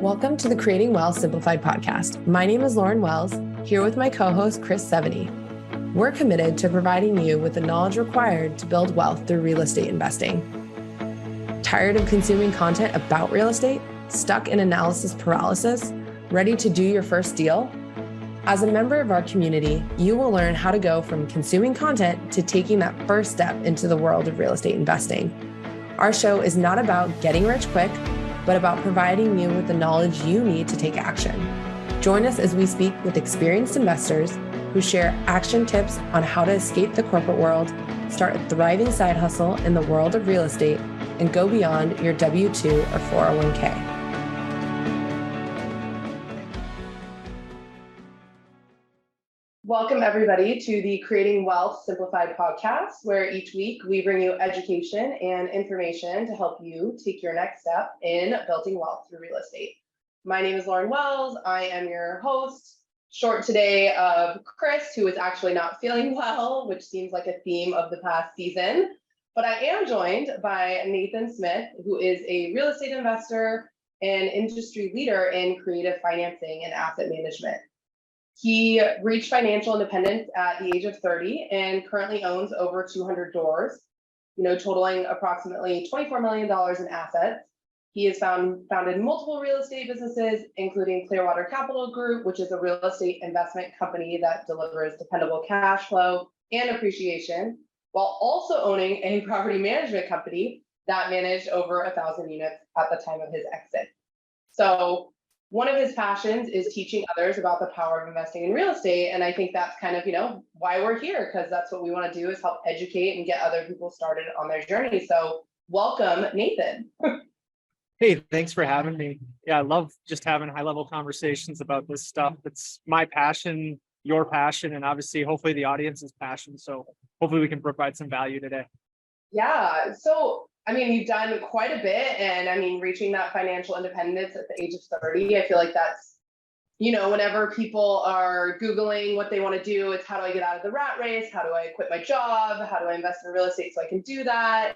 Welcome to the Creating Wealth Simplified podcast. My name is Lauren Wells, here with my co-host, Chris Seveny. We're committed to providing you with the knowledge required to build wealth through real estate investing. Tired of consuming content about real estate? Stuck in analysis paralysis? Ready to do your first deal? As a member of our community, you will learn how to go from consuming content to taking that first step into the world of real estate investing. Our show is not about getting rich quick, but about providing you with the knowledge you need to take action. Join us as we speak with experienced investors who share action tips on how to escape the corporate world, start a thriving side hustle in the world of real estate, and go beyond your W-2 or 401k. Welcome, everybody, to the Creating Wealth Simplified podcast, where each week we bring you education and information to help you take your next step in building wealth through real estate. My name is Lauren Wells. I am your host. Short today of Chris, who is actually not feeling well, which seems like a theme of the past season. But I am joined by Nathan Smith, who is a real estate investor and industry leader in creative financing and asset management. He reached financial independence at the age of 30 and currently owns over 200 doors, totaling approximately $24 million in assets. He has founded multiple real estate businesses, including Clearwater Capital Group, which is a real estate investment company that delivers dependable cash flow and appreciation, while also owning a property management company that managed over 1,000 units at the time of his exit. So one of his passions is teaching others about the power of investing in real estate. And I think that's kind of, why we're here, because that's what we want to do, is help educate and get other people started on their journey. So welcome, Nathan. Hey, thanks for having me. Yeah, I love just having high-level conversations about this stuff. It's my passion, your passion, and obviously, hopefully the audience's passion. So hopefully we can provide some value today. Yeah. So you've done quite a bit, and reaching that financial independence at the age of 30, I feel like that's, whenever people are Googling what they want to do, it's how do I get out of the rat race? How do I quit my job? How do I invest in real estate so I can do that?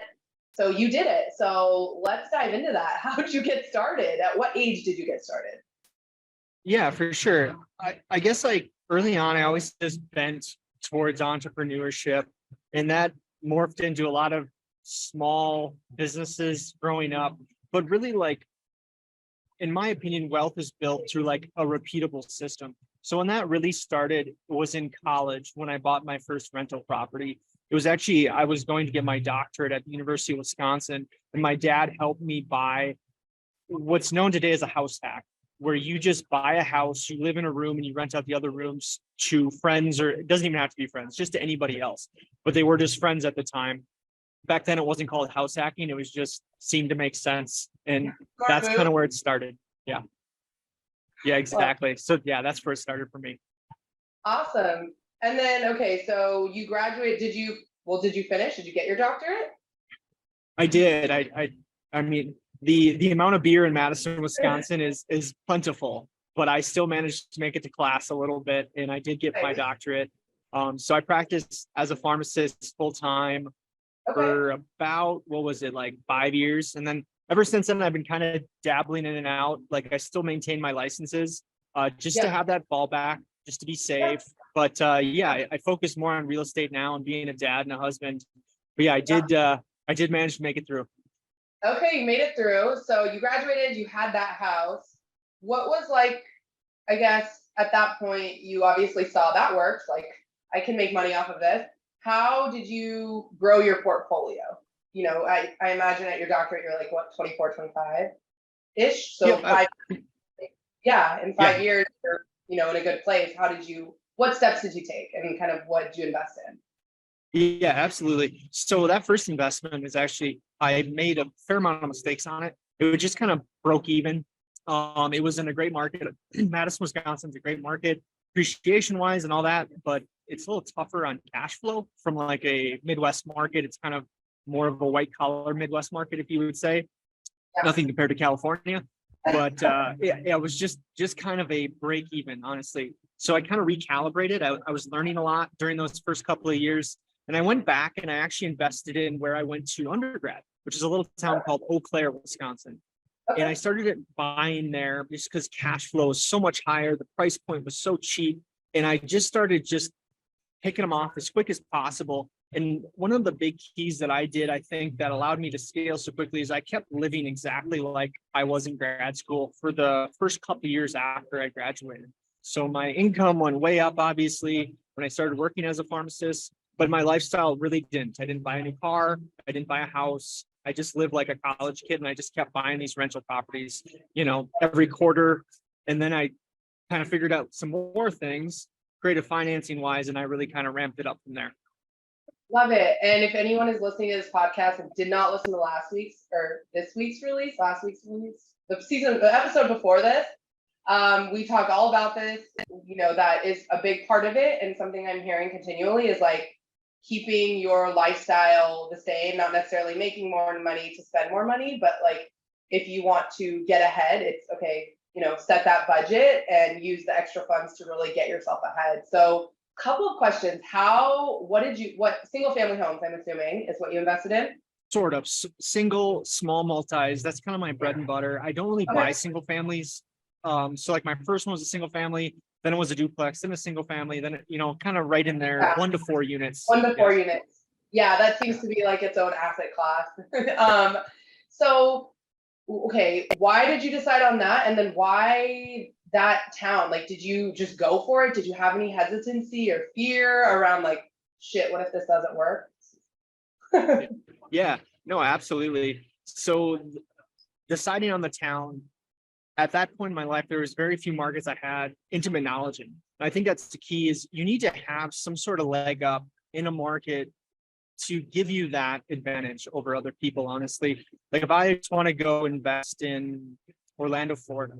So you did it. So let's dive into that. How did you get started? At what age did you get started? Yeah, for sure. I guess early on, I always just bent towards entrepreneurship, and that morphed into a lot of small businesses growing up. But really, in my opinion, wealth is built through a repeatable system. So when that really started was in college, when I bought my first rental property. It was actually, I was going to get my doctorate at the University of Wisconsin, and my dad helped me buy what's known today as a house hack, where you just buy a house, you live in a room, and you rent out the other rooms to friends, or it doesn't even have to be friends, just to anybody else. But they were just friends at the time. Back then, it wasn't called house hacking. It was just seemed to make sense. And that's kind of where it started. Yeah. Yeah, exactly. So yeah, that's where it started for me. Awesome. And then, okay, so you graduated. Did you finish? Did you get your doctorate? I did. I mean, the amount of beer in Madison, Wisconsin is plentiful, but I still managed to make it to class a little bit, and I did get my doctorate. So I practiced as a pharmacist full time for about, 5 years. And then ever since then, I've been kind of dabbling in and out. I still maintain my licenses just to have that fallback, just to be safe. But I focus more on real estate now and being a dad and a husband. But yeah, I did manage to make it through. Okay, you made it through. So you graduated, you had that house. What was I guess at that point, you obviously saw that worked, I can make money off of this. How did you grow your portfolio? I imagine at your doctorate, you're 24, 25-ish. So in 5 years, you're, in a good place. What steps did you take, and kind of what did you invest in? Yeah, absolutely. So that first investment is actually, I made a fair amount of mistakes on it. It was just kind of broke even. It was in a great market. Madison, Wisconsin's a great market, appreciation wise and all that, but it's a little tougher on cash flow from a Midwest market. It's kind of more of a white collar Midwest market, if you would say. Yeah. Nothing compared to California, but it was just kind of a break even, honestly. So I kind of recalibrated. I was learning a lot during those first couple of years. And I went back and I actually invested in where I went to undergrad, which is a little town called Eau Claire, Wisconsin. And Okay. I started buying there just because cash flow is so much higher. The price point was so cheap. And I just started just picking them off as quick as possible. And one of the big keys that I did, I think, that allowed me to scale so quickly is I kept living exactly like I was in grad school for the first couple of years after I graduated. So my income went way up, obviously, when I started working as a pharmacist, but my lifestyle really didn't. I didn't buy a new car. I didn't buy a house. I just lived like a college kid and I just kept buying these rental properties, every quarter. And then I kind of figured out some more things, creative financing wise, and I really kind of ramped it up from there. Love it. And if anyone is listening to this podcast and did not listen to last week's or this week's release, last week's release, the episode before this, we talk all about this. That is a big part of it. And something I'm hearing continually is like keeping your lifestyle the same, not necessarily making more money to spend more money, but like if you want to get ahead, it's okay, set that budget and use the extra funds to really get yourself ahead. So couple of questions. What single family homes, I'm assuming, is what you invested in? Sort of single, small multis. That's kind of my bread and butter. I don't really buy Okay. single families. So like my first one was a single family, then it was a duplex, then a single family, then, kind of right in there, Yeah. 1 to 4 units. 1 to 4 Yeah. units. Yeah, that seems to be like its own asset class. So, okay, why did you decide on that? And then why that town? Like, did you just go for it? Did you have any hesitancy or fear around like, shit, what if this doesn't work? Yeah, no, absolutely. So deciding on the town, at that point in my life, there was very few markets I had intimate knowledge in. I think that's the key is you need to have some sort of leg up in a market to give you that advantage over other people, honestly. Like if I just want to go invest in Orlando, Florida,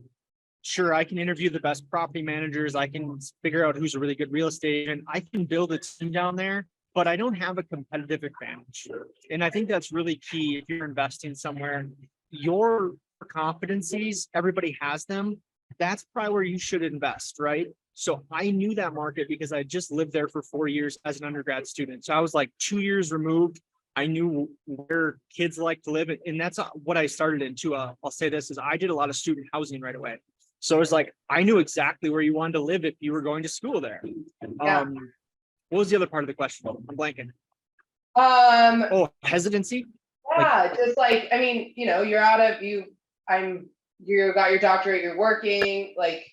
sure, I can interview the best property managers. I can figure out who's a really good real estate agent. I can build a team down there, but I don't have a competitive advantage. And I think that's really key if you're investing somewhere. Your competencies, everybody has them. That's probably where you should invest, right? So I knew that market because I just lived there for 4 years as an undergrad student. So I was like 2 years removed. I knew where kids like to live. And that's what I started into. I'll say this is I did a lot of student housing right away. So it's like, I knew exactly where you wanted to live if you were going to school there. Yeah. What was the other part of the question? I'm blanking. Um, Oh, hesitancy? yeah, just like, I mean, you're out of you got your doctorate, you're working, like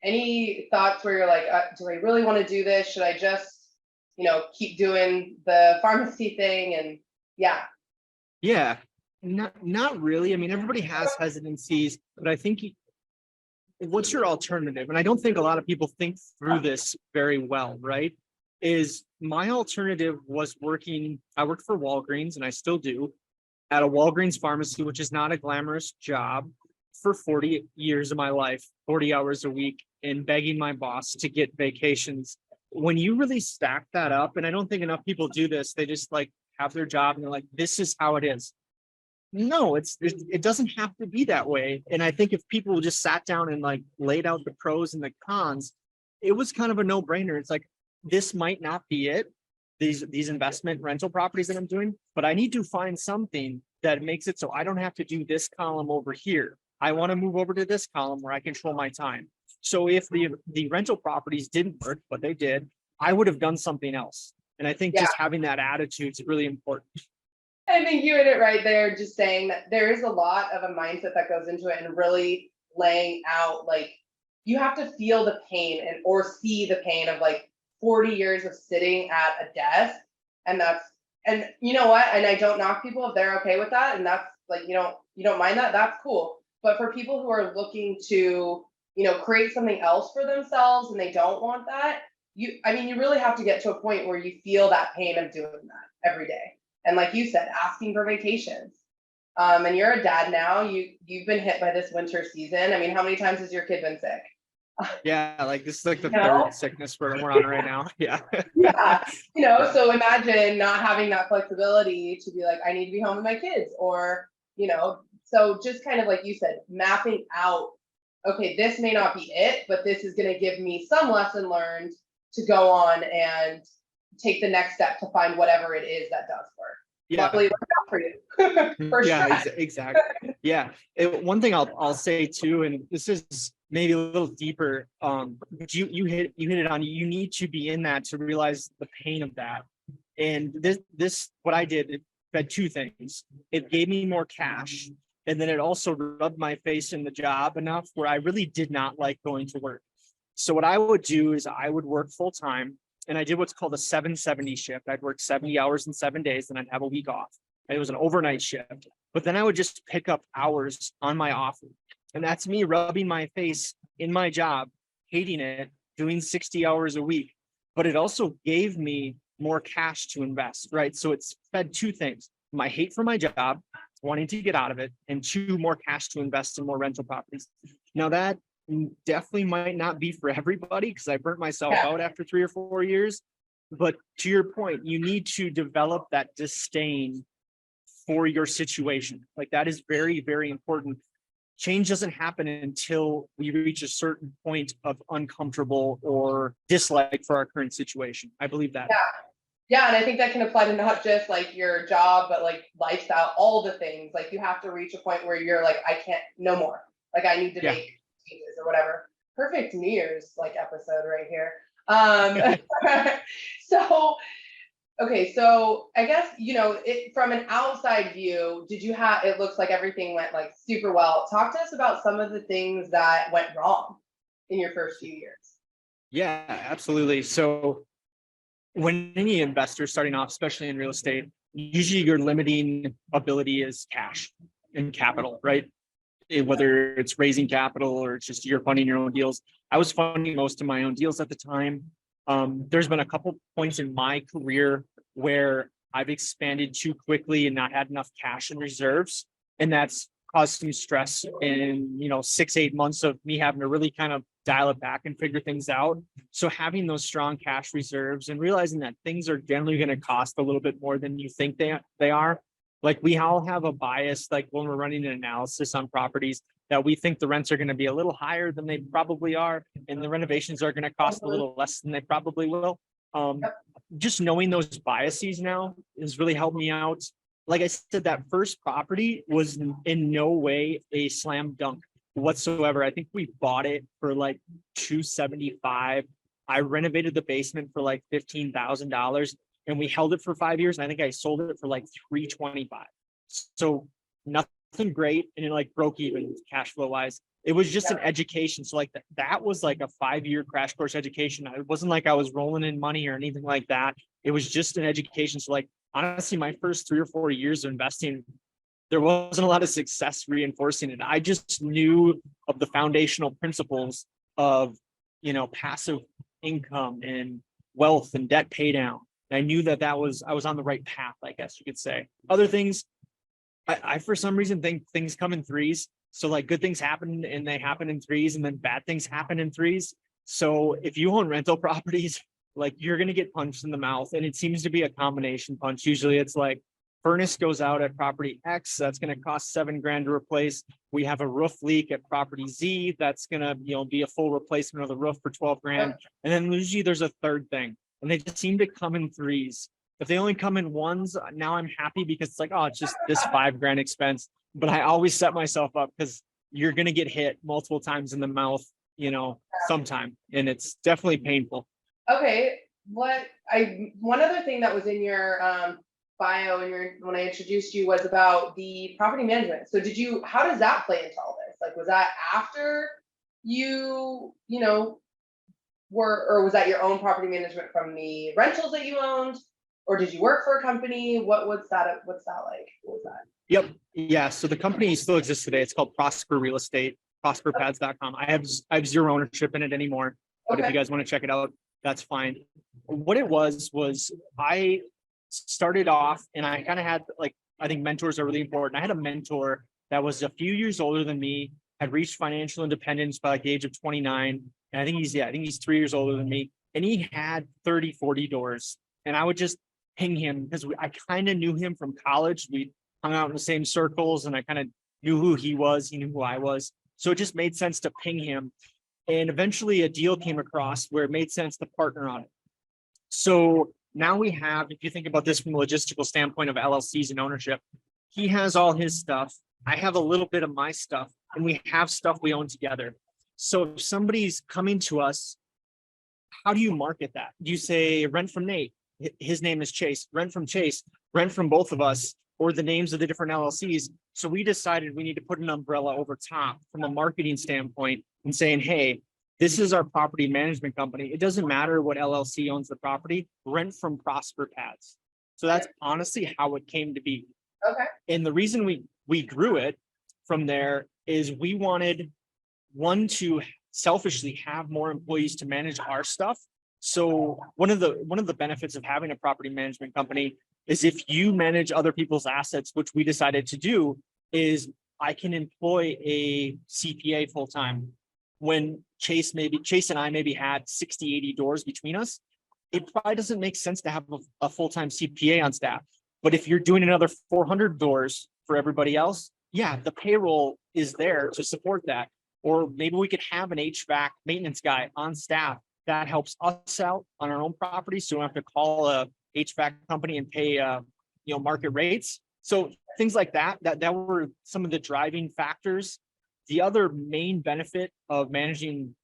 any thoughts where you're like, do I really want to do this? Should I just, keep doing the pharmacy thing? And yeah. Yeah, not really. I mean, everybody has hesitancies, but I think what's your alternative? And I don't think a lot of people think through this very well, right? Is my alternative was I worked for Walgreens and I still do at a Walgreens pharmacy, which is not a glamorous job for 40 years of my life, 40 hours a week and begging my boss to get vacations. When you really stack that up, and I don't think enough people do this, they just like have their job and they're like, this is how it is. No, it doesn't have to be that way. And I think if people just sat down and like laid out the pros and the cons, it was kind of a no-brainer. It's like, this might not be it, these investment rental properties that I'm doing, but I need to find something that makes it so I don't have to do this column over here. I want to move over to this column where I control my time. So if the rental properties didn't work, but they did, I would have done something else. And I think Yeah. just having that attitude is really important. I think you hit it right there, just saying that there is a lot of a mindset that goes into it and really laying out, like, you have to feel the pain or see the pain of like 40 years of sitting at a desk. And you know what? And I don't knock people if they're okay with that. And that's like, you don't mind that, that's cool. But for people who are looking to, create something else for themselves and they don't want that, you really have to get to a point where you feel that pain of doing that every day. And like you said, asking for vacations. And you're a dad now. You've been hit by this winter season. I mean, how many times has your kid been sick? Yeah, like this is like the No. third sickness we're on right now. Yeah. Yeah. So imagine not having that flexibility to be like, I need to be home with my kids, or, so just kind of like you said, mapping out, okay, this may not be it, but this is going to give me some lesson learned to go on and take the next step to find whatever it is that does work. Yeah. luckily it worked out for you. For Yeah, sure. exactly. Yeah. One thing I'll say too, and this is maybe a little deeper, but you hit it on. You need to be in that to realize the pain of that. And this what I did, it fed two things. It gave me more cash, and then it also rubbed my face in the job enough where I really did not like going to work. So what I would do is I would work full time, and I did what's called a 770 shift. I'd work 70 hours in 7 days, then I'd have a week off. It was an overnight shift, but then I would just pick up hours on my off week. And that's me rubbing my face in my job, hating it, doing 60 hours a week. But it also gave me more cash to invest, right? So it's fed two things: my hate for my job, wanting to get out of it, and two, more cash to invest in more rental properties. Now that definitely might not be for everybody, because I burnt myself out after 3 or 4 years. But to your point, you need to develop that disdain for your situation. Like, that is very, very important. Change doesn't happen until we reach a certain point of uncomfortable or dislike for our current situation. I believe that. Yeah. Yeah, and I think that can apply to not just like your job, but like lifestyle, all the things. Like you have to reach a point where you're like, I can't, no more. Like I need to Yeah. make changes or whatever. Perfect New Year's like episode right here. Um, so okay, so I guess it from an outside view, did you have? It looks like everything went like super well. Talk to us about some of the things that went wrong in your first few years. Yeah, absolutely. So when any investor starting off, especially in real estate, usually your limiting ability is cash and capital, right? Whether it's raising capital or it's just you're funding your own deals. I was funding most of my own deals at the time. There's been a couple points in my career where I've expanded too quickly and not had enough cash and reserves, and that's caused some stress in 6-8 months of me having to really kind of dial it back and figure things out. So having those strong cash reserves and realizing that things are generally going to cost a little bit more than you think they are. Like, we all have a bias, like when we're running an analysis on properties, that we think the rents are going to be a little higher than they probably are, and the renovations are going to cost a little less than they probably will. Just knowing those biases now has really helped me out. Like I said, that first property was in no way a slam dunk whatsoever. I think we bought it for like $275. I renovated the basement for like $15,000, and we held it for 5 years. And I think I sold it for like $325. So nothing great, and it like broke even cash flow wise. It was just an education. So like that was like a 5-year crash course education. It wasn't like I was rolling in money or anything like that. It was just an education. So like, honestly, my first 3 or 4 years of investing, there wasn't a lot of success reinforcing it. I just knew of the foundational principles of, passive income and wealth and debt pay down. And I knew that I was on the right path, I guess you could say. Other things, I for some reason think things come in threes. So like, good things happen and they happen in threes, and then bad things happen in threes. So if you own rental properties, like, you're going to get punched in the mouth, and it seems to be a combination punch. Usually it's like, furnace goes out at property X, that's going to cost $7,000 to replace. We have a roof leak at property Z, that's going to be a full replacement of the roof for $12,000. And then usually there's a third thing, and they just seem to come in threes. If they only come in ones, now I'm happy, because it's like, oh, it's just this $5,000 expense. But I always set myself up, because you're going to get hit multiple times in the mouth, sometime, and it's definitely painful. Okay, one other thing that was in your bio when I introduced you was about the property management. So how does that play into all this? Like, was that after or was that your own property management from the rentals that you owned? Or did you work for a company? What's that like? What was that? Yep. Yeah. So the company still exists today. It's called Prosper Real Estate, prosperpads.com. I have zero ownership in it anymore. But if you guys want to check it out, that's fine. What it was I started off, and I kind of had, like, I think mentors are really important. I had a mentor that was a few years older than me, had reached financial independence by like the age of 29. And I think he's 3 years older than me. And he had 30, 40 doors. And I would just ping him, because I kind of knew him from college. We hung out in the same circles, and I kind of knew who he was. He knew who I was. So it just made sense to ping him. And eventually a deal came across where it made sense to partner on it. So now we have, if you think about this from a logistical standpoint of LLCs and ownership, he has all his stuff. I have a little bit of my stuff, and we have stuff we own together. So if somebody's coming to us, how do you market that? Do you say rent from Nate? His name is Chase, rent from Chase, rent from both of us, or the names of the different LLCs. So we decided we need to put an umbrella over top from a marketing standpoint and saying, hey, this is our property management company. It doesn't matter what LLC owns the property, rent from Prosper Pads. So that's honestly how it came to be. Okay. And the reason we grew it from there is we wanted one to selfishly have more employees to manage our stuff. So one of the benefits of having a property management company is if you manage other people's assets, which we decided to do, is I can employ a CPA full time. When Chase and I maybe had 60, 80 doors between us, it probably doesn't make sense to have a full-time CPA on staff. But if you're doing another 400 doors for everybody else, yeah, the payroll is there to support that. Or maybe we could have an HVAC maintenance guy on staff that helps us out on our own property, so we don't have to call a HVAC company and pay market rates. So things like that were some of the driving factors. The other main benefit of managing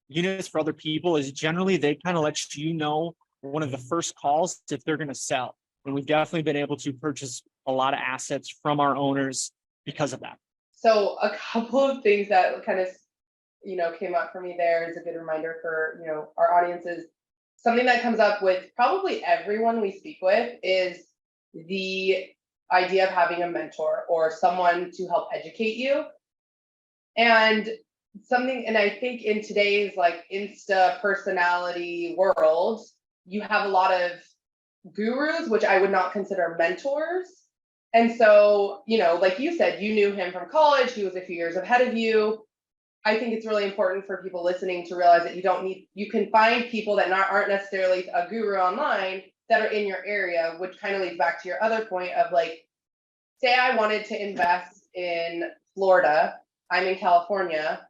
units for other people is generally they kind of let you know one of the first calls if they're going to sell. And we've definitely been able to purchase a lot of assets from our owners because of that. So a couple of things that kind of, came up for me there is a good reminder for, our audiences. Something that comes up with probably everyone we speak with is the idea of having a mentor or someone to help educate you. And I think in today's like Insta personality world, you have a lot of gurus, which I would not consider mentors. And so, like you said, you knew him from college, he was a few years ahead of you. I think it's really important for people listening to realize that you can find people that aren't necessarily a guru online that are in your area, which kind of leads back to your other point of like, say I wanted to invest in Florida, I'm in California,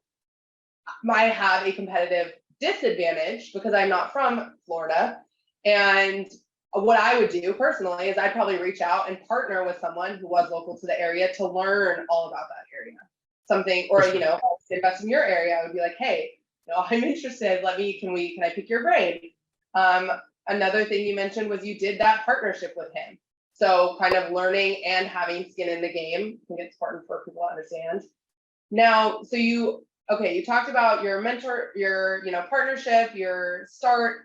I have a competitive disadvantage because I'm not from Florida. And what I would do personally is I'd probably reach out and partner with someone who was local to the area to learn all about that area. Something, or, invest in your area. I would be like, hey, I'm interested. Can I pick your brain? Another thing you mentioned was you did that partnership with him. So kind of learning and having skin in the game. I think it's important for people to understand. Now, so you talked about your mentor, your, partnership, your start,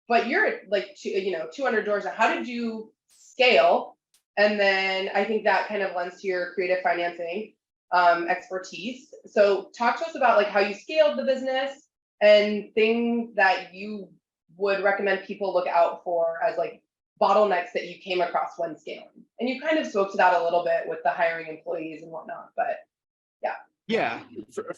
but you're at like 200 doors. How did you scale? And then I think that kind of lends to your creative financing expertise. So talk to us about like how you scaled the business and things that you would recommend people look out for as like bottlenecks that you came across when scaling. And you kind of spoke to that a little bit with the hiring employees and whatnot, but yeah. Yeah,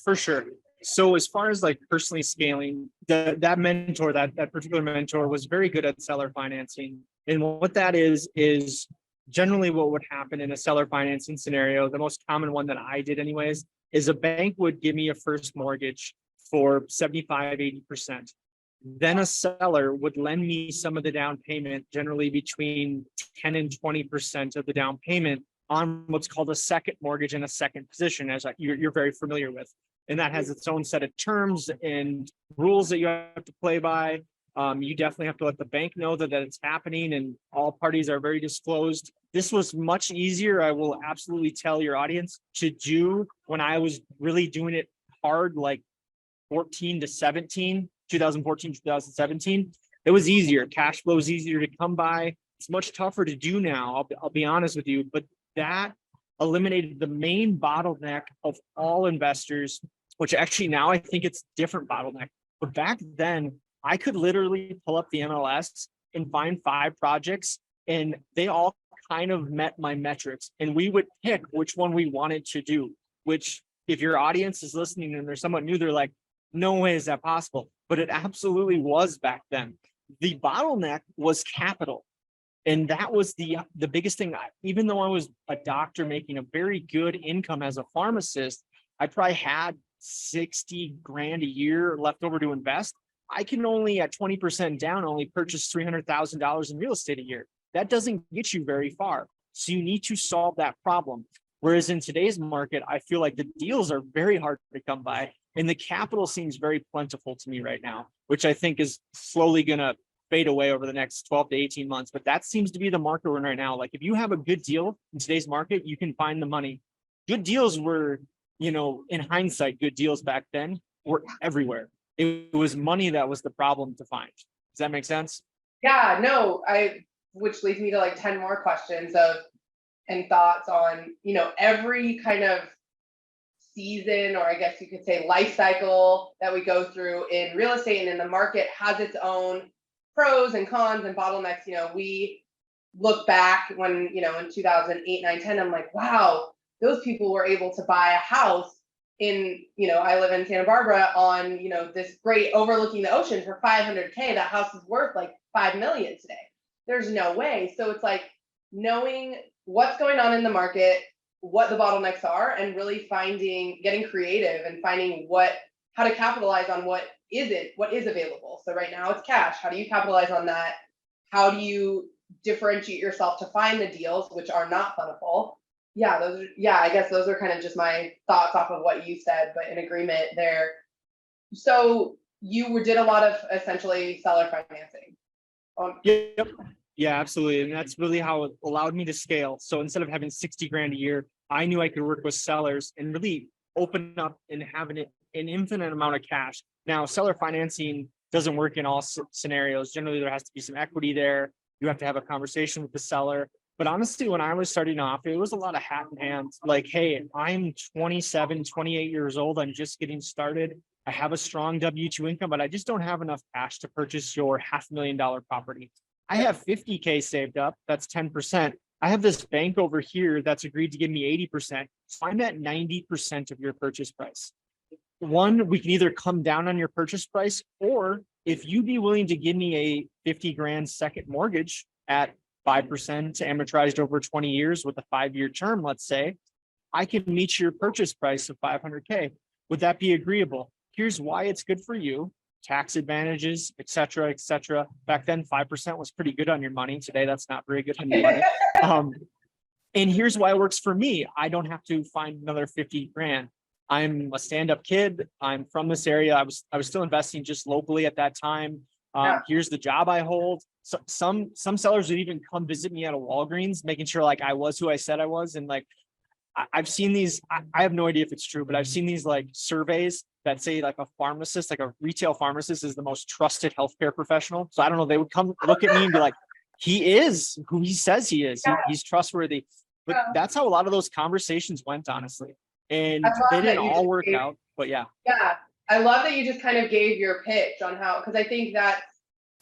for sure. So as far as like personally scaling, that mentor, that particular mentor was very good at seller financing. And what that is generally what would happen in a seller financing scenario, the most common one that I did anyways, is a bank would give me a first mortgage for 75, 80%. Then a seller would lend me some of the down payment, generally between 10 and 20% of the down payment on what's called a second mortgage in a second position, as you're very familiar with. And that has its own set of terms and rules that you have to play by. You definitely have to let the bank know that it's happening, and all parties are very disclosed. This was much easier, I will absolutely tell your audience, to do when I was really doing it hard, like 2014, 2017. It was easier. Cash flow is easier to come by. It's much tougher to do now. I'll be honest with you, but that eliminated the main bottleneck of all investors, which actually now I think it's different bottleneck. But back then, I could literally pull up the MLS and find 5 projects, and they all kind of met my metrics. And we would pick which one we wanted to do, which if your audience is listening and they're somewhat new, they're like, no way is that possible. But it absolutely was back then. The bottleneck was capital. And that was the biggest thing. Even though I was a doctor making a very good income as a pharmacist, I probably had 60 grand a year left over to invest. I can only at 20% down only purchase $300,000 in real estate a year. That doesn't get you very far. So you need to solve that problem. Whereas in today's market, I feel like the deals are very hard to come by, and the capital seems very plentiful to me right now, which I think is slowly going to fade away over the next 12 to 18 months. But that seems to be the market we're in right now. Like if you have a good deal in today's market, you can find the money. Good deals were, in hindsight, good deals back then were everywhere. It was money that was the problem to find. Does that make sense? Yeah, no, which leads me to like 10 more questions and thoughts on, every kind of season, or I guess you could say life cycle that we go through in real estate and in the market has its own pros and cons and bottlenecks. We look back when, in 2008, 9, 10, I'm like, wow, those people were able to buy a house in, I live in Santa Barbara on, this great overlooking the ocean for $500K. That house is worth like 5 million today. There's no way. So it's like knowing what's going on in the market, what the bottlenecks are, and really getting creative and finding how to capitalize on what is available. So right now it's cash. How do you capitalize on that? How do you differentiate yourself to find the deals, which are not plentiful? I guess those are kind of just my thoughts off of what you said, but in agreement there. So you did a lot of essentially seller financing. Yep. Yeah, absolutely. And that's really how it allowed me to scale. So instead of having 60 grand a year, I knew I could work with sellers and really open up and have an infinite amount of cash. Now, seller financing doesn't work in all scenarios. Generally, there has to be some equity there. You have to have a conversation with the seller. But honestly, when I was starting off, it was a lot of hat in hand. Like, hey, I'm 27, 28 years old. I'm just getting started. I have a strong W-2 income, but I just don't have enough cash to purchase your $500,000 property. I have 50K saved up. That's 10%. I have this bank over here that's agreed to give me 80%. So I'm at 90% of your purchase price. One, we can either come down on your purchase price, or if you'd be willing to give me a 50 grand second mortgage at 5% amortized over 20 years with a 5-year term, let's say, I can meet your purchase price of 500K. Would that be agreeable? Here's why it's good for you. Tax advantages, et cetera, et cetera. Back then, 5% was pretty good on your money. Today, that's not very good on your money. And here's why it works for me. I don't have to find another 50 grand. I'm a stand-up kid. I'm from this area. I was still investing just locally at that time. Here's the job I hold. So some sellers would even come visit me at a Walgreens, making sure like I was who I said I was. And like I've seen these, I have no idea if it's true, but I've seen these like surveys that say like a pharmacist, like a retail pharmacist is the most trusted healthcare professional. So I don't know, they would come look at me and be like, he is who he says he is. He's trustworthy. But that's how a lot of those conversations went, honestly. And they didn't all work out, but yeah. Yeah. I love that you just kind of gave your pitch on how, because I think that's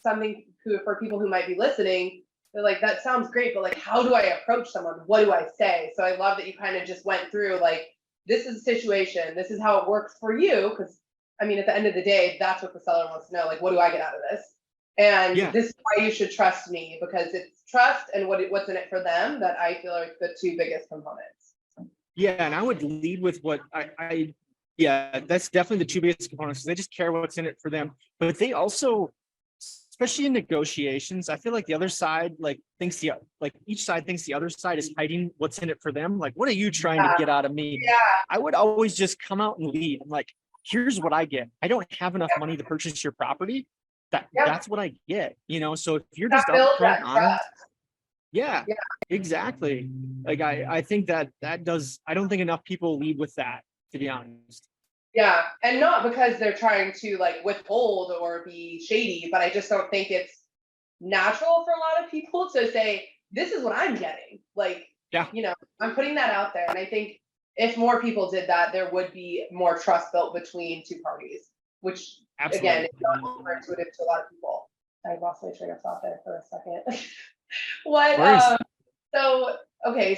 something for people who might be listening, they're like, that sounds great, but like, how do I approach someone? What do I say? So I love that you kind of just went through like, this is the situation. This is how it works for you. Because I mean, at the end of the day, that's what the seller wants to know. Like, what do I get out of this? And this is why you should trust me, because it's trust and what's in it for them that I feel are the two biggest components. Yeah, and I would lead with what yeah, that's definitely the two biggest components. They just care what's in it for them, but they also, especially in negotiations, I feel like the other side thinks each side thinks the other side is hiding what's in it for them. Like, what are you trying to get out of me? Yeah. I would always just come out and lead. I'm like, here's what I get. I don't have enough money to purchase your property. That's what I get. So if you're just upfront honest, yeah, exactly. Like I think that does. I don't think enough people lead with that, to be honest. Yeah, and not because they're trying to like withhold or be shady, but I just don't think it's natural for a lot of people to say, this is what I'm getting. Like, I'm putting that out there. And I think if more people did that, there would be more trust built between two parties, which again, is not super intuitive to a lot of people. I lost my train of thought there for a second.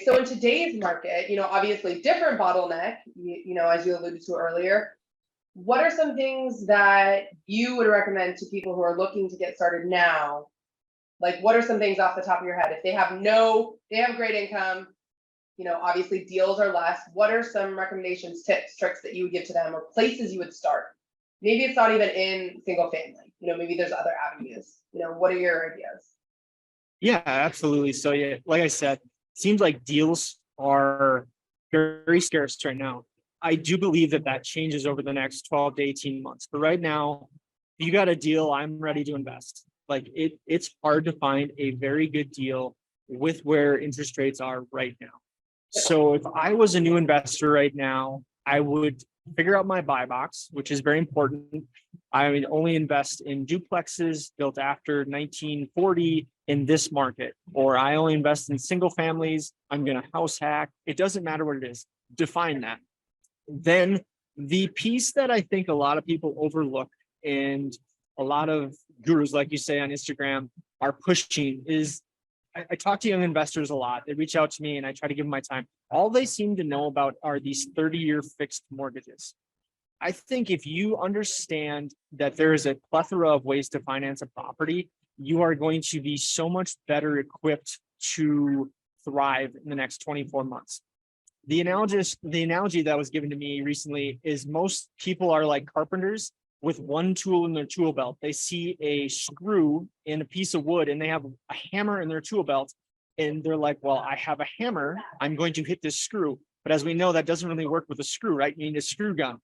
So in today's market, obviously different bottleneck, as you alluded to earlier, what are some things that you would recommend to people who are looking to get started now? Like, what are some things off the top of your head? If they have great income, obviously deals are less. What are some recommendations, tips, tricks that you would give to them, or places you would start? Maybe it's not even in single family, maybe there's other avenues. What are your ideas? Yeah, absolutely. So yeah, like I said, seems like deals are very scarce right now. I do believe that that changes over the next 12 to 18 months. But right now, if you got a deal, I'm ready to invest. Like it's hard to find a very good deal with where interest rates are right now. So if I was a new investor right now, I would figure out my buy box, which is very important. I would only invest in duplexes built after 1940 in this market, or I only invest in single families. I'm going to house hack. It doesn't matter what it is. Define that. Then the piece that I think a lot of people overlook and a lot of gurus, like you say on Instagram, are pushing is I talk to young investors a lot. They reach out to me and I try to give them my time. All they seem to know about are these 30-year fixed mortgages. I think if you understand that there is a plethora of ways to finance a property, you are going to be so much better equipped to thrive in the next 24 months. The analogy that was given to me recently is most people are like carpenters with one tool in their tool belt. They see a screw in a piece of wood and they have a hammer in their tool belt. And they're like, well, I have a hammer. I'm going to hit this screw. But as we know, that doesn't really work with a screw, right? You need a screw gun.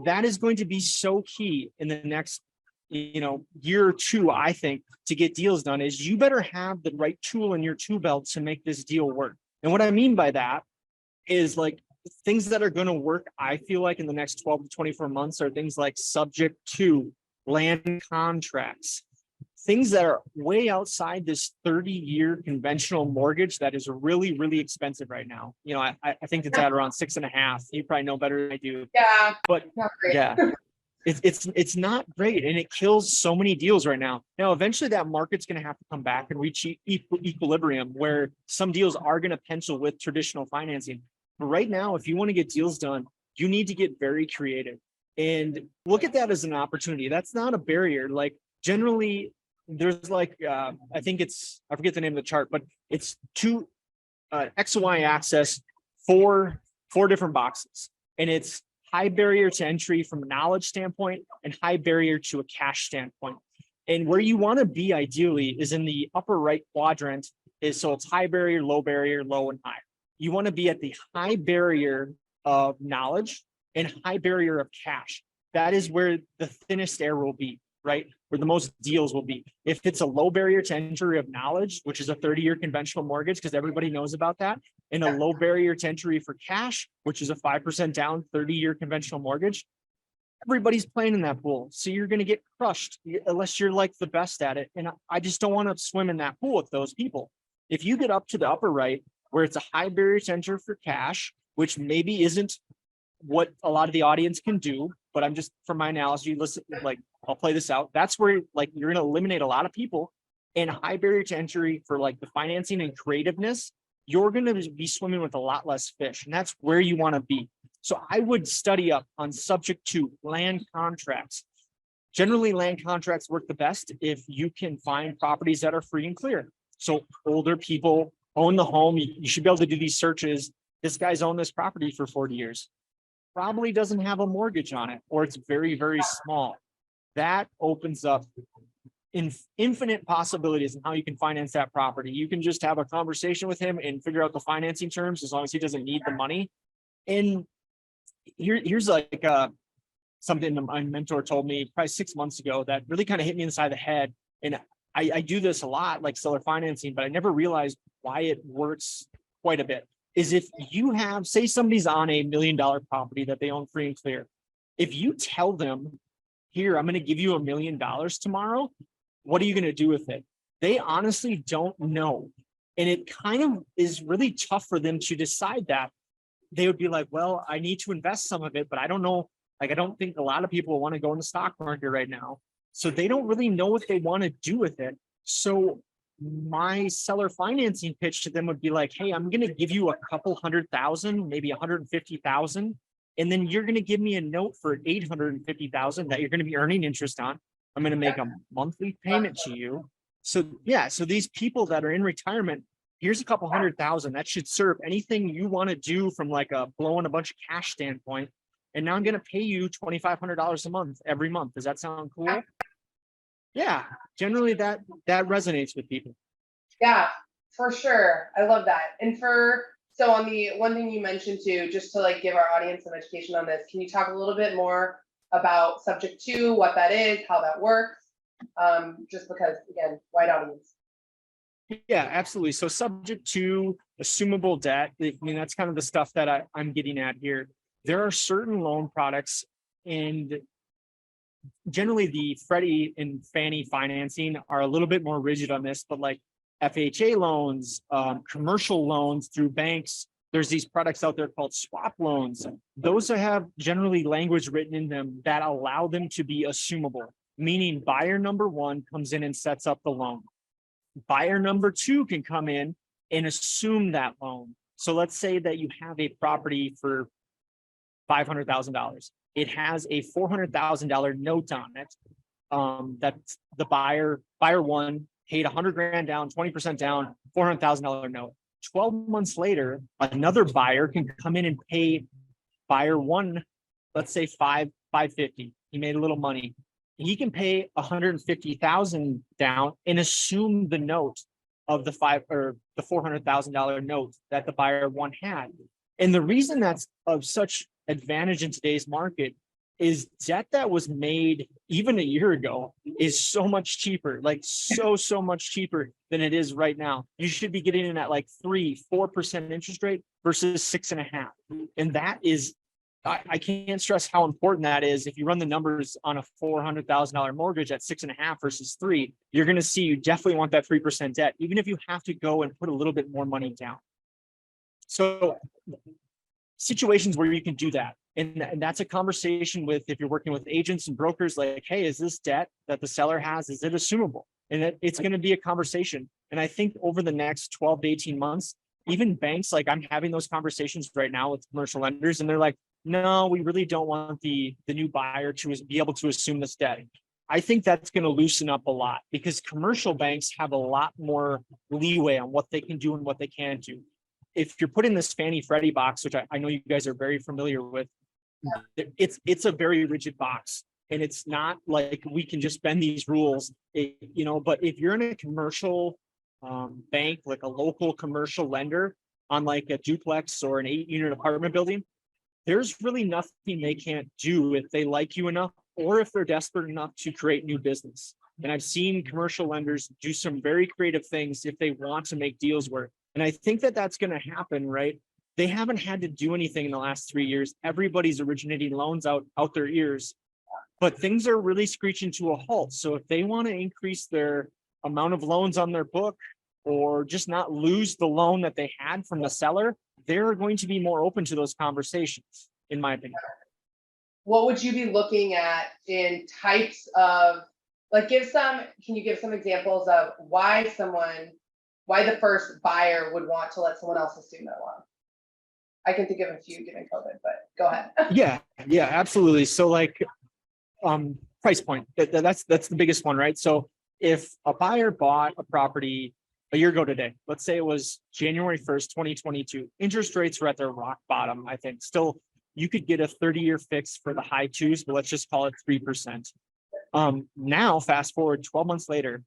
That is going to be so key in the next, year or two, I think, to get deals done is you better have the right tool in your tool belt to make this deal work. And what I mean by that is like things that are going to work, I feel like in the next 12 to 24 months are things like subject to land contracts, things that are way outside this 30-year conventional mortgage that is really, really expensive right now. I think it's at around 6.5. You probably know better than I do. Yeah, but not great. yeah, it's not great and it kills so many deals right now. Now, eventually that market's going to have to come back and reach equilibrium where some deals are going to pencil with traditional financing. But right now, if you want to get deals done, you need to get very creative and look at that as an opportunity. That's not a barrier. Like generally there's like, I forget the name of the chart, but it's two X and Y axis, four different boxes. And it's high barrier to entry from a knowledge standpoint and high barrier to a cash standpoint. And where you want to be ideally is in the upper right quadrant so it's high barrier, low, and high. You want to be at the high barrier of knowledge and high barrier of cash. That is where the thinnest air will be, right? Where the most deals will be. If it's a low barrier to entry of knowledge, which is a 30-year conventional mortgage, because everybody knows about that, and a low barrier to entry for cash, which is a 5% down 30-year conventional mortgage, everybody's playing in that pool. So you're going to get crushed unless you're like the best at it. And I just don't want to swim in that pool with those people. If you get up to the upper right, where it's a high barrier to enter for cash, which maybe isn't what a lot of the audience can do, but I'm just, from my analogy, listen, like I'll play this out. That's where like you're going to eliminate a lot of people. And high barrier to entry for like the financing and creativeness, you're going to be swimming with a lot less fish. And that's where you want to be. So I would study up on subject to land contracts. Generally, land contracts work the best if you can find properties that are free and clear. So older people own the home. You should be able to do these searches. This guy's owned this property for 40 years. Probably doesn't have a mortgage on it, or it's very, very small. That opens up infinite possibilities in how you can finance that property. You can just have a conversation with him and figure out the financing terms as long as he doesn't need the money. And here's like something that my mentor told me probably 6 months ago that really kind of hit me in the side of the head. And I do this a lot, like seller financing, but I never realized why it works quite a bit. Is if you have, say somebody's on a $1 million property that they own free and clear. If you tell them, here, I'm going to give you $1 million tomorrow, what are you going to do with it? They honestly don't know. And it kind of is really tough for them to decide that. They would be like, well, I need to invest some of it, but I don't know. Like, I don't think a lot of people want to go in the stock market right now. So they don't really know what they want to do with it. So my seller financing pitch to them would be like, hey, I'm going to give you a couple 100,000, maybe 150,000. And then you're going to give me a note for 850,000 that you're going to be earning interest on. I'm going to make a monthly payment to you. So yeah, so these people that are in retirement, here's a couple 100,000 that should serve anything you want to do from like a blowing a bunch of cash standpoint. And now I'm going to pay you $2,500 a month every month. Does that sound cool? Yeah, generally that resonates with people. Yeah, for sure. I love that. And so on the one thing you mentioned too, just to like give our audience some education on this, can you talk a little bit more about subject to, what that is, how that works? Just because again, wide audience. Yeah, absolutely. So subject to assumable debt, I mean, that's kind of the stuff that I'm getting at here. There are certain loan products, and generally the Freddie and Fannie financing are a little bit more rigid on this, but like FHA loans, commercial loans through banks, there's these products out there called swap loans. Those have generally language written in them that allow them to be assumable, meaning buyer number one comes in and sets up the loan. Buyer number two can come in and assume that loan. So let's say that you have a property for $500,000. It has a $400,000 note on it. That's the buyer one paid 100 grand down, 20% down, $400,000 note. 12 months later, another buyer can come in and pay buyer one, let's say 550. He made a little money. He can pay 150,000 down and assume the note of the $400,000 note that the buyer one had. And the reason that's of such advantage in today's market is debt that was made even a year ago is so much cheaper, like so much cheaper than it is right now. You should be getting in at like 3-4% interest rate versus 6.5%. And that is, I can't stress how important that is. If you run the numbers on a $400,000 mortgage at 6.5 versus 3, you're going to see you definitely want that 3% debt, even if you have to go and put a little bit more money down. So situations where you can do that. And that's a conversation with, if you're working with agents and brokers, like, hey, is this debt that the seller has, is it assumable? And it's going to be a conversation. And I think over the next 12 to 18 months, even banks, like I'm having those conversations right now with commercial lenders, and they're like, no, we really don't want the new buyer to be able to assume this debt. I think that's going to loosen up a lot because commercial banks have a lot more leeway on what they can do and what they can't do. If you're put in this Fannie Freddie box, which I know you guys are very familiar with, it's a very rigid box. And it's not like we can just bend these rules, but if you're in a commercial bank, like a local commercial lender on like a duplex or an 8-unit apartment building, there's really nothing they can't do if they like you enough or if they're desperate enough to create new business. And I've seen commercial lenders do some very creative things if they want to make deals work. And I think that that's going to happen, right? They haven't had to do anything in the last 3 years. Everybody's originating loans out their ears, but things are really screeching to a halt. So if they want to increase their amount of loans on their book or just not lose the loan that they had from the seller, they're going to be more open to those conversations, in my opinion. What would you be looking at in types of, like, can you give some examples of why the first buyer would want to let someone else assume their loan? I can think of a few given COVID, but go ahead. Yeah, absolutely. So like, price point, that's the biggest one, right? So if a buyer bought a property a year ago today, let's say it was January 1st, 2022, interest rates were at their rock bottom. I think still you could get a 30-year fix for the high twos, but let's just call it 3%. Now fast forward 12 months later,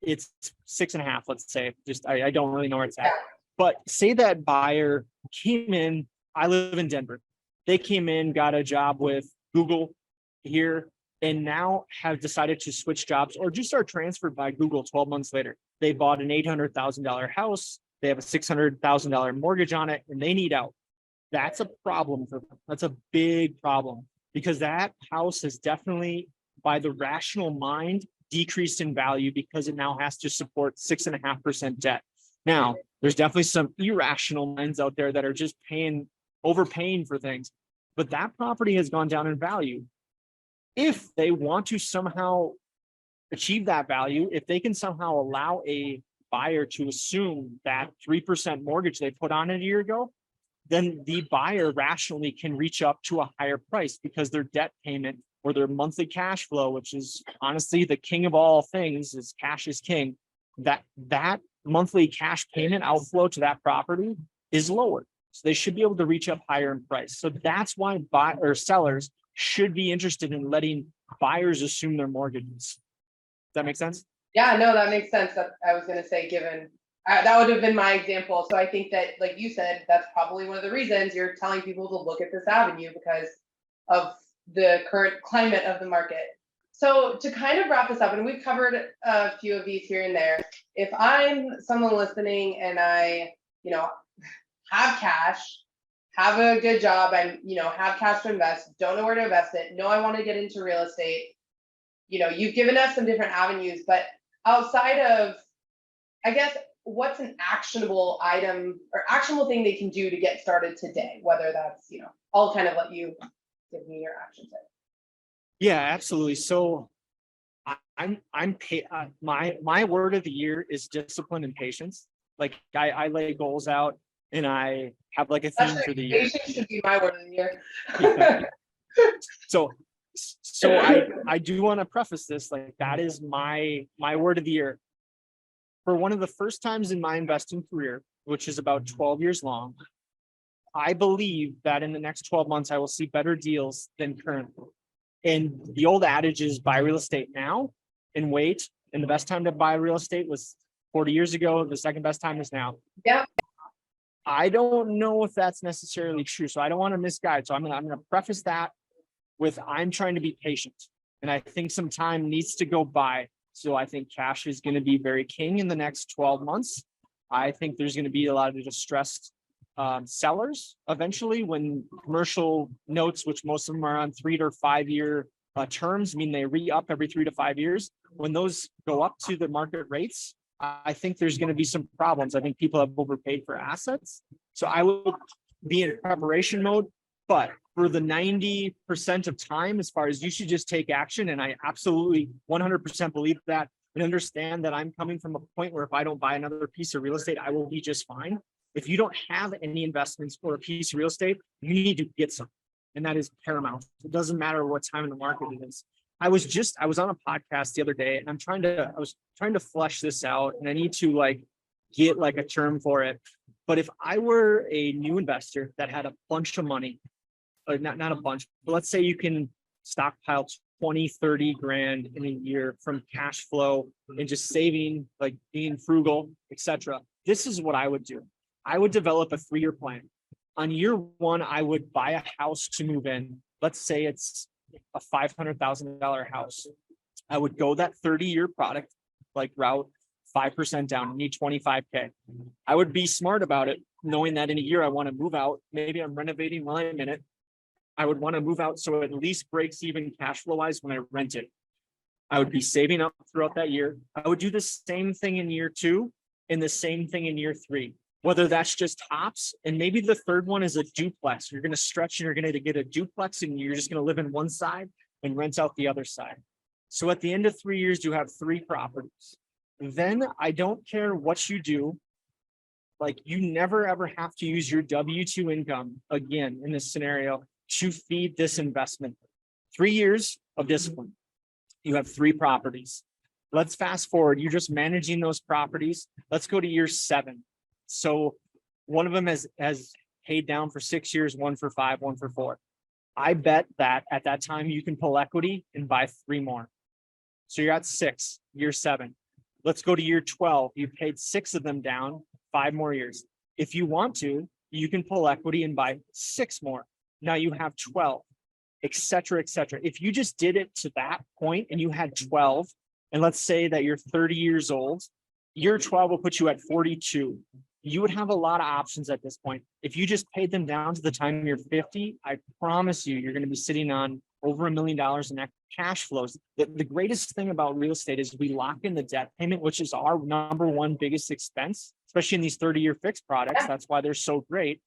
it's 6.5, let's say. I don't really know where it's at. But say that buyer came in, I live in Denver. They came in, got a job with Google here, and now have decided to switch jobs or just are transferred by Google 12 months later. They bought an $800,000 house. They have a $600,000 mortgage on it, and they need out. That's a problem for them. That's a big problem because that house has definitely, by the rational mind, decreased in value because it now has to support 6.5% debt. Now, there's definitely some irrational minds out there that are just overpaying for things, but that property has gone down in value. If they want to somehow achieve that value, if they can somehow allow a buyer to assume that 3% mortgage they put on it a year ago, then the buyer rationally can reach up to a higher price because their debt payment or their monthly cash flow, which is honestly the king of all things, is cash is king, that monthly cash payment outflow to that property is lower. So they should be able to reach up higher in price. So that's why sellers should be interested in letting buyers assume their mortgages. that make sense? Yeah, no, that makes sense. That I was gonna say, given that would have been my example. So I think that, like you said, that's probably one of the reasons you're telling people to look at this avenue because of the current climate of the market. So to kind of wrap this up, and we've covered a few of these here and there. If I'm someone listening and I, have cash, have a good job, and have cash to invest, don't know where to invest it, know I want to get into real estate. You've given us some different avenues, but outside of, I guess, what's an actionable item or actionable thing they can do to get started today? Whether that's, I'll kind of let you give me your action tip. Yeah, absolutely. So my word of the year is discipline and patience. Like I lay goals out and I have like a theme for the year. Patience should be my word of the year. Yeah. So I do want to preface this, like that is my word of the year. For one of the first times in my investing career, which is about 12 years long, I believe that in the next 12 months, I will see better deals than currently. And the old adage is buy real estate now and wait. And the best time to buy real estate was 40 years ago. The second best time is now. Yeah. I don't know if that's necessarily true. So I don't want to misguide. So I'm gonna preface that with I'm trying to be patient. And I think some time needs to go by. So I think cash is going to be very king in the next 12 months. I think there's going to be a lot of distressed sellers eventually when commercial notes, which most of them are on 3 to 5 year terms, mean they re-up every 3 to 5 years. When those go up to the market rates, I think there's going to be some problems. I think people have overpaid for assets. So I would be in preparation mode, but for the 90% of time, as far as you should just take action. And I absolutely 100% believe that and understand that I'm coming from a point where if I don't buy another piece of real estate, I will be just fine. If you don't have any investments or a piece of real estate, you need to get some. And that is paramount. It doesn't matter what time in the market it is. I was on a podcast the other day and I was trying to flesh this out and I need to get a term for it. But if I were a new investor that had a bunch of money, not a bunch, but let's say you can stockpile 20, 30 grand in a year from cash flow and just saving, like being frugal, etc. This is what I would do. I would develop a 3-year plan. On year 1, I would buy a house to move in. Let's say it's a $500,000 house. I would go that 30-year product route, 5% down, I need 25K. I would be smart about it, knowing that in a year I want to move out. Maybe I'm renovating while I'm in it. I would want to move out so it at least breaks even cash flow wise when I rent it. I would be saving up throughout that year. I would do the same thing in year 2 and the same thing in year 3, whether that's just tops. And maybe the third one is a duplex. You're going to stretch and you're going to get a duplex and you're just going to live in one side and rent out the other side. So at the end of 3 years, you have 3 properties. Then I don't care what you do. You never ever have to use your W-2 income again in this scenario to feed this investment. 3 years of discipline. You have 3 properties. Let's fast forward. You're just managing those properties. Let's go to year 7. So one of them has paid down for 6 years, 1 for 5, 1 for 4. I bet that at that time you can pull equity and buy 3 more. So you're at 6, year 7. Let's go to year 12. You paid 6 of them down, 5 more years. If you want to, you can pull equity and buy 6 more. Now you have 12, et cetera, et cetera. If you just did it to that point and you had 12, and let's say that you're 30 years old, year 12 will put you at 42. You would have a lot of options at this point. If you just paid them down to the time you're 50, I promise you're going to be sitting on over $1 million in cash flows. The greatest thing about real estate is we lock in the debt payment, which is our number one biggest expense, especially in these 30-year fixed products. That's why they're so great.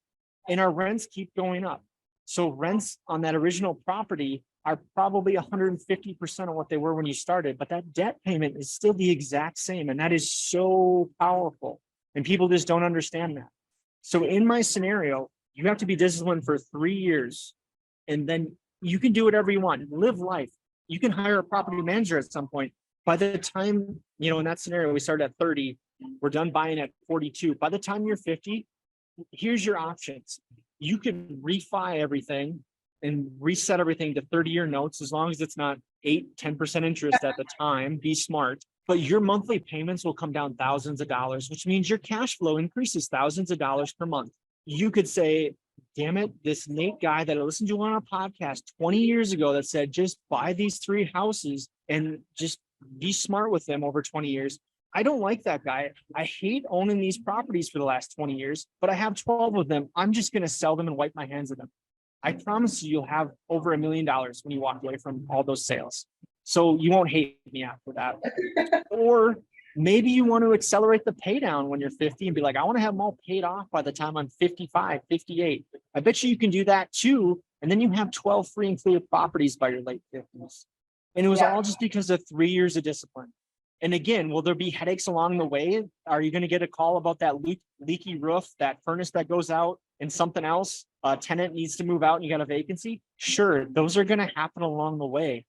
And our rents keep going up. So rents on that original property are probably 150% of what they were when you started, but that debt payment is still the exact same. And that is so powerful. And people just don't understand that. So in my scenario, you have to be disciplined for 3 years, and then you can do whatever you want, live life. You can hire a property manager at some point. By the time, in that scenario, we started at 30, we're done buying at 42. By the time you're 50, here's your options. You can refi everything and reset everything to 30-year notes, as long as it's not 8-10% interest at the time. Be smart. But your monthly payments will come down thousands of dollars, which means your cash flow increases thousands of dollars per month. You could say, damn it, this Nate guy that I listened to on a podcast 20 years ago that said, just buy these 3 houses and just be smart with them over 20 years. I don't like that guy. I hate owning these properties for the last 20 years, but I have 12 of them. I'm just going to sell them and wipe my hands of them. I promise you, you'll have over $1 million when you walk away from all those sales. So you won't hate me after that. Or maybe you want to accelerate the pay down when you're 50 and be like, I want to have them all paid off by the time I'm 55, 58. I bet you can do that too. And then you have 12 free and clear properties by your late 50s. And it was all just because of 3 years of discipline. And again, will there be headaches along the way? Are you going to get a call about that leaky roof, that furnace that goes out, and something else? A tenant needs to move out and you got a vacancy? Sure, those are going to happen along the way.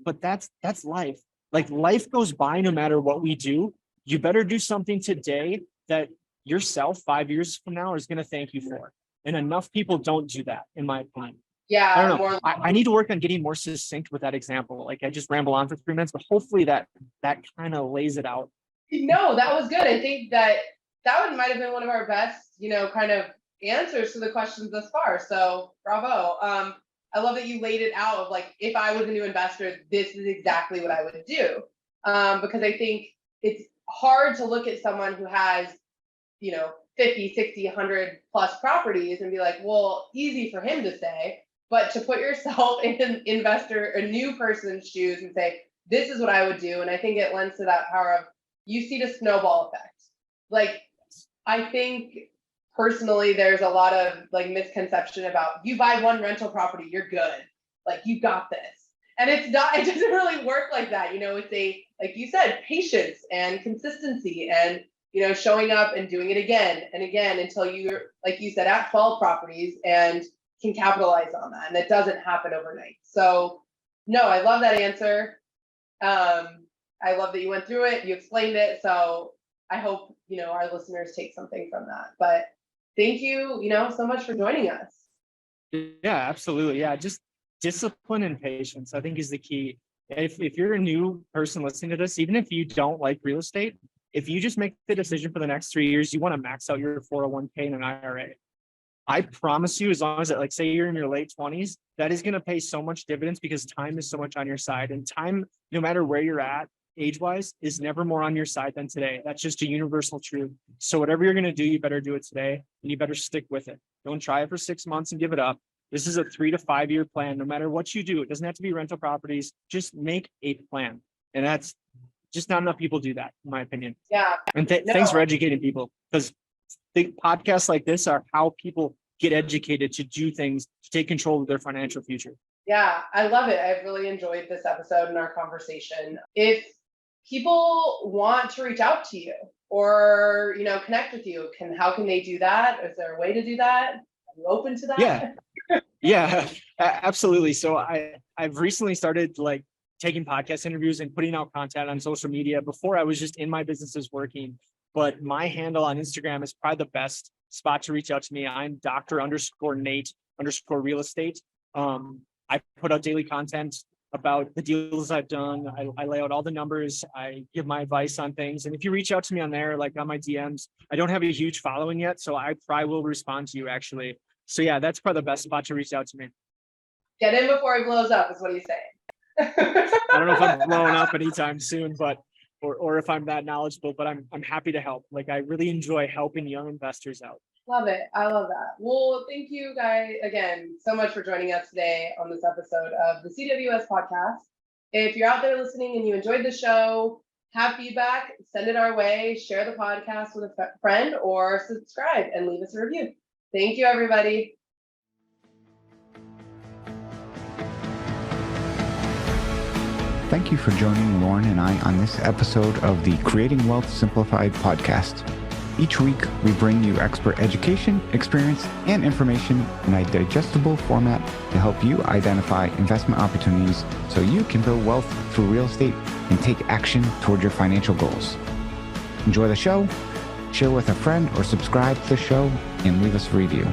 But that's life. Like, life goes by no matter what we do. You better do something today that yourself 5 years from now is going to thank you for. And enough people don't do that, in my opinion. Yeah. I don't know. I need to work on getting more succinct with that example. Like, I just ramble on for 3 minutes, but hopefully that kind of lays it out. No, that was good. I think that might have been one of our best, kind of answers to the questions thus far. So bravo. I love that you laid it out of like, if I was a new investor, this is exactly what I would do. Because I think it's hard to look at someone who has, 50, 60, 100 plus properties and be like, well, easy for him to say, but to put yourself in an investor, a new person's shoes and say, this is what I would do. And I think it lends to that power of, you see the snowball effect. Like, I think personally, there's a lot of like misconception about, you buy one rental property, you're good. Like, you got this. And it doesn't really work like that. It's like you said, patience and consistency and, showing up and doing it again and again until you're, like you said, at 12 properties and can capitalize on that. And it doesn't happen overnight. So no, I love that answer. I love that you went through it. You explained it. So I hope, our listeners take something from that. But thank you, so much for joining us. Yeah, absolutely. Yeah. Just discipline and patience, I think, is the key. If you're a new person listening to this, even if you don't like real estate, if you just make the decision for the next 3 years, you want to max out your 401k and an IRA. I promise you, as long as like, say you're in your late 20s, that is going to pay so much dividends because time is so much on your side, and time, no matter where you're at age-wise, is never more on your side than today. That's just a universal truth. So whatever you're going to do, you better do it today, and you better stick with it. Don't try it for 6 months and give it up. This is a 3 to 5 year plan. No matter what you do, it doesn't have to be rental properties. Just make a plan. And that's just not enough people do that, in my opinion. Yeah. And thanks for educating people, because podcasts like this are how people get educated to do things, to take control of their financial future. Yeah, I love it. I've really enjoyed this episode and our conversation. If people want to reach out to you or, connect with you, how can they do that? Is there a way to do that? Are you open to that? Yeah, absolutely. So I've recently started like taking podcast interviews and putting out content on social media. Before, I was just in my businesses working, but my handle on Instagram is probably the best spot to reach out to me. I'm Dr.Nate_real estate. I put out daily content about the deals I've done. I lay out all the numbers. I give my advice on things. And if you reach out to me on there, like on my DMs, I don't have a huge following yet, so I probably will respond to you actually. So yeah, that's probably the best spot to reach out to me. Get in before he blows up is what he's saying. I don't know if I'm blowing up anytime soon, but or if I'm that knowledgeable, but I'm happy to help. Like, I really enjoy helping young investors out. Love it. I love that. Well, thank you guys again so much for joining us today on this episode of the CWS podcast. If you're out there listening and you enjoyed the show, have feedback, send it our way, share the podcast with a friend, or subscribe and leave us a review. Thank you, everybody. Thank you for joining Lauren and I on this episode of the Creating Wealth Simplified podcast. Each week, we bring you expert education, experience, and information in a digestible format to help you identify investment opportunities so you can build wealth through real estate and take action toward your financial goals. Enjoy the show, share with a friend, or subscribe to the show and leave us a review.